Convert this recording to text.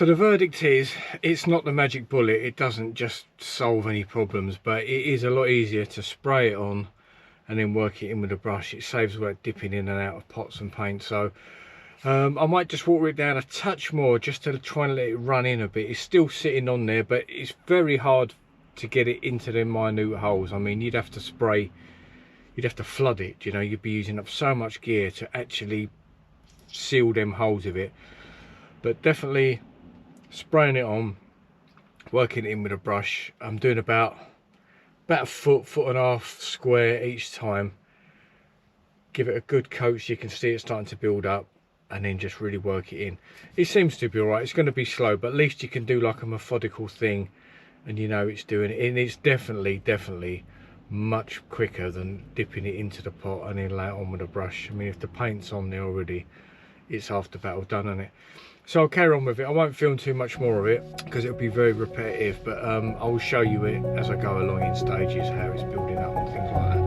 So the verdict is, it's not the magic bullet. It doesn't just solve any problems, but it is a lot easier to spray it on and then work it in with a brush. It saves all that dipping in and out of pots and paint. So I might just water it down a touch more just to try and let it run in a bit. It's still sitting on there, but it's very hard to get it into them minute holes. I mean, you'd have to spray, you'd have to flood it, you know, you'd be using up so much gear to actually seal them holes of it. But definitely spraying it on, working it in with a brush. I'm doing about a foot and a half square each time. Give it a good coat so you can see it starting to build up, and then just really work it in. It seems to be all right. It's going to be slow, but at least you can do like a methodical thing, and you know it's doing it. And it's definitely much quicker than dipping it into the pot and then lay it on with a brush. I mean, if the paint's on there already, it's half the battle done, isn't it? So I'll carry on with it. I won't film too much more of it because it'll be very repetitive, but I will show you it as I go along in stages, how it's building up and things like that.